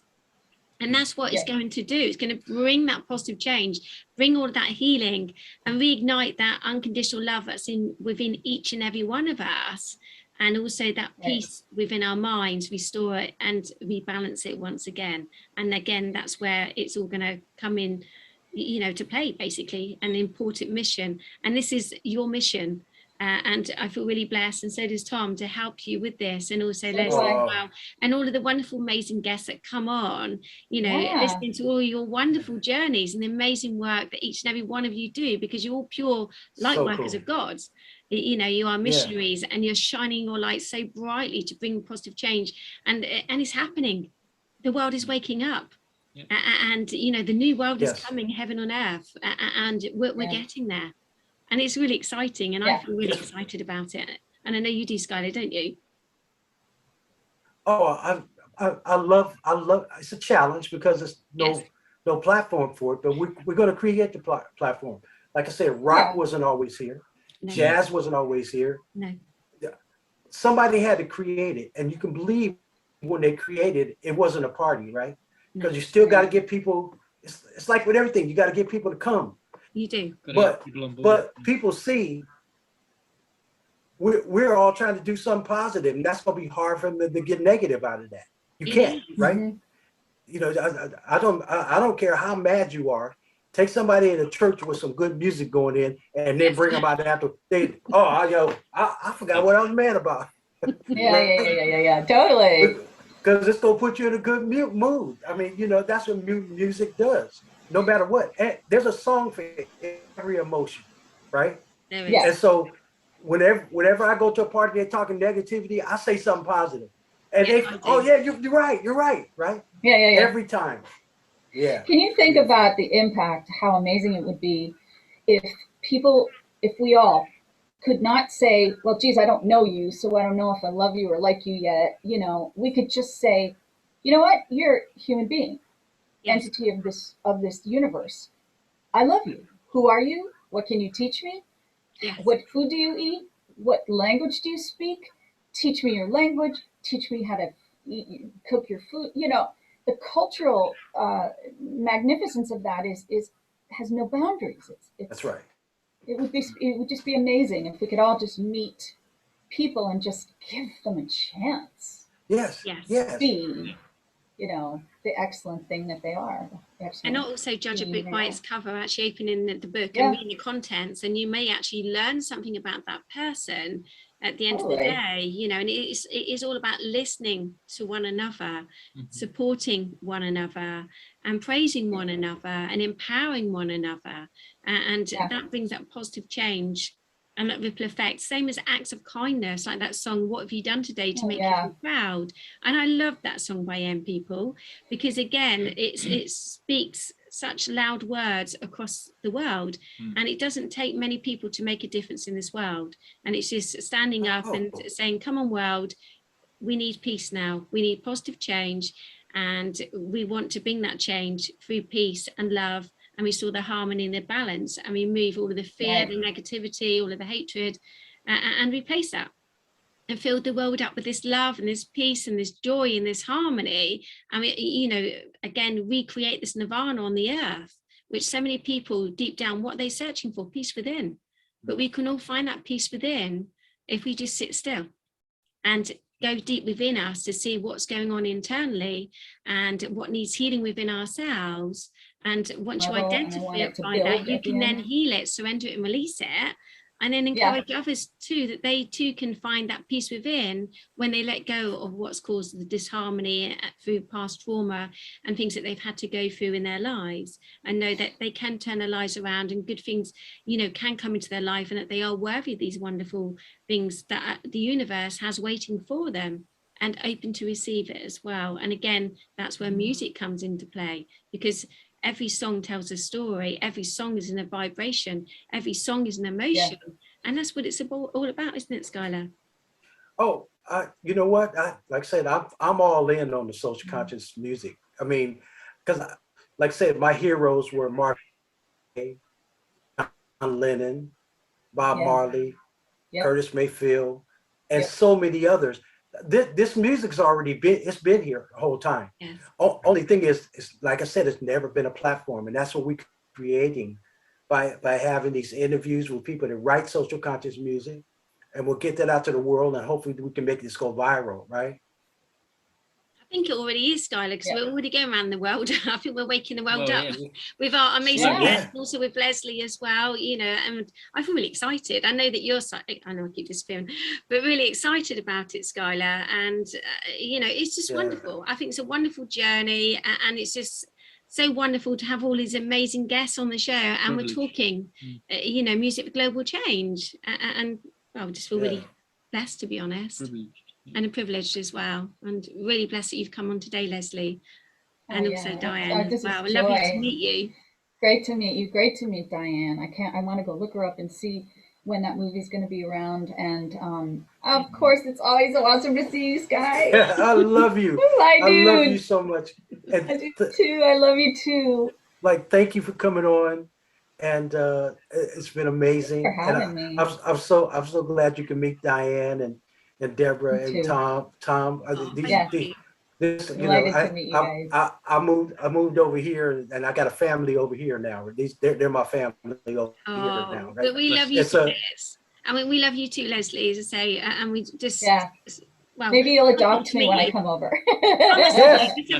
And that's what it's going to do. It's going to bring that positive change, bring all of that healing, and reignite that unconditional love that's within each and every one of us. And also that peace within our minds, restore it and rebalance it once again. And again, that's where it's all going to come in, you know, to play, basically, an important mission. And this is your mission. And I feel really blessed, and so does Tom, to help you with this, and also Lesley as well, and all of the wonderful, amazing guests that come on, you know, listening to all your wonderful journeys and the amazing work that each and every one of you do, because you're all pure light workers of God. You know, you are missionaries, and you're shining your light so brightly to bring positive change, and it's happening. The world is waking up, and you know, the new world is coming, heaven on earth, and we're getting there. And it's really exciting, and I feel really excited about it. And I know you do, Skyler, don't you? Oh, I love. It's a challenge because there's no platform for it, but we're going to create the platform. Like I said, rock wasn't always here, jazz wasn't always here. No, somebody had to create it, and you can believe when they created it wasn't a party, right? Because you still got to get people. It's like with everything, you got to get people to come. You do. But people see we're all trying to do something positive, and that's going to be hard for them to get negative out of that. You can't, right? You know, I don't care how mad you are. Take somebody in a church with some good music going in, and then bring them out after. I forgot what I was mad about. Yeah, totally. Because it's going to put you in a good mood. I mean, you know, that's what music does. No matter what, and there's a song for every emotion, right? And so whenever I go to a party, they're talking negativity, I say something positive, and you're right, right? Yeah. Every time. Yeah. Can you think about the impact? How amazing it would be if we all could not say, "Well, geez, I don't know you, so I don't know if I love you or like you yet." You know, we could just say, "You know what? You're a human being." Entity of this universe. I love you. Who are you? What can you teach me? Yes. What food do you eat? What language do you speak? Teach me your language. Teach me how to cook your food. You know, the cultural magnificence of that is has no boundaries. It's That's right. It would just be amazing if we could all just meet people and just give them a chance. Yes. Yes. Yes. Be, you know, the excellent thing that they are. And not also judge a book by its cover, actually opening the book Yeah. and reading the contents, and you may actually learn something about that person at the end of the day, you know. And it is all about listening to one another, supporting one another, and praising one another, and empowering one another, and that brings that positive change and that ripple effect. Same as acts of kindness, like that song, What Have You Done Today to Make You Proud? And I love that song by People, because again, it speaks such loud words across the world, and it doesn't take many people to make a difference in this world. And it's just standing up and saying, come on world, we need peace now, we need positive change, and we want to bring that change through peace and love, and restore the harmony and the balance, and remove all of the fear, the negativity, all of the hatred, and replace that and fill the world up with this love and this peace and this joy and this harmony. I mean, you know, again, recreate this nirvana on the earth, which so many people deep down, what they're searching for, peace within. But we can all find that peace within if we just sit still and go deep within us to see what's going on internally and what needs healing within ourselves. And once you identify that, you can then heal it, surrender it and release it. And then encourage others too, that they too can find that peace within when they let go of what's caused the disharmony through past trauma and things that they've had to go through in their lives, and know that they can turn their lives around and good things, you know, can come into their life, and that they are worthy of these wonderful things that the universe has waiting for them and open to receive it as well. And again, that's where music comes into play, because every song tells a story, every song is in a vibration, every song is an emotion. And that's what it's all about, isn't it, Skyler? Oh, you know what? Like I said, I'm all in on the social conscious music. I mean, because like I said, my heroes were Mark, John Lennon, Bob Marley, Curtis Mayfield, and so many others. This music's already been here the whole time. Yes. Only thing is, like I said, it's never been a platform, and that's what we're creating by having these interviews with people that write social conscious music, and we'll get that out to the world, and hopefully we can make this go viral, right? I think it already is, Skyler, because we're already going around the world. I think we're waking the world up with our amazing guests, and also with Lesley as well, you know, and I feel really excited. I know that you're, I know I keep disappearing, but really excited about it, Skyler. And, you know, it's just wonderful. I think it's a wonderful journey, and it's just so wonderful to have all these amazing guests on the show. And we're talking, you know, music for global change. And well, we just feel really blessed, to be honest. And a privilege as well, and really blessed that you've come on today, Lesley, and also Diane as well. Lovely to meet you. Great to meet you. Great to meet Diane. I want to go look her up and see when that movie's going to be around. And of course, it's always so awesome to see you, Sky. I love you. I love you so much. And I do too. I love you too. Like, thank you for coming on. And it's been amazing. Thanks for having me. I'm so glad you can meet Diane and Deborah and Tom. Delighted to meet you guys. I moved over here, and I got a family over here now. They're my family over here now. Right? But we love you too. I mean, we love you too, Lesley, as I say, and we just well, maybe you'll adopt me when I come over.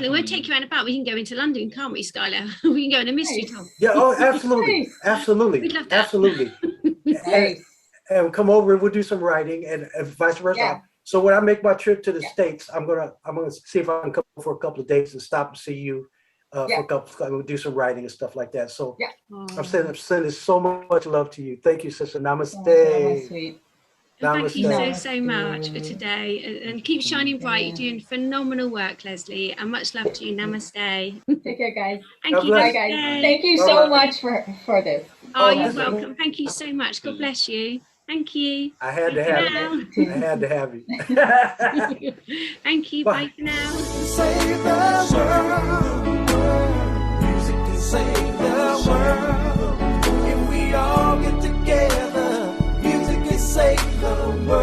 We'll take you around about. We can go into London, can't we, Skyler? We can go on a mystery tour. Yeah, oh, absolutely. Absolutely. We'd love that. Absolutely. Nice. And come over and we'll do some writing, and vice versa. Yeah. So when I make my trip to the States, I'm gonna see if I can come for a couple of days and stop and see you for a couple. I'm gonna do some writing and stuff like that. So I'm sending so much love to you. Thank you, sister. Namaste. Oh, sweet. Thank you so much for today, and keep shining bright. You're doing phenomenal work, Lesley, and much love to you. Namaste. Take care, guys. Thank you. Bye, guys. Thank you so much for this. Oh, you're welcome. Thank you so much. God bless you. Thank you. I had to have you. I had to have you. Thank you. Bye for now. Save the world. Music can save the world. If we we all get together. Music is safe, the world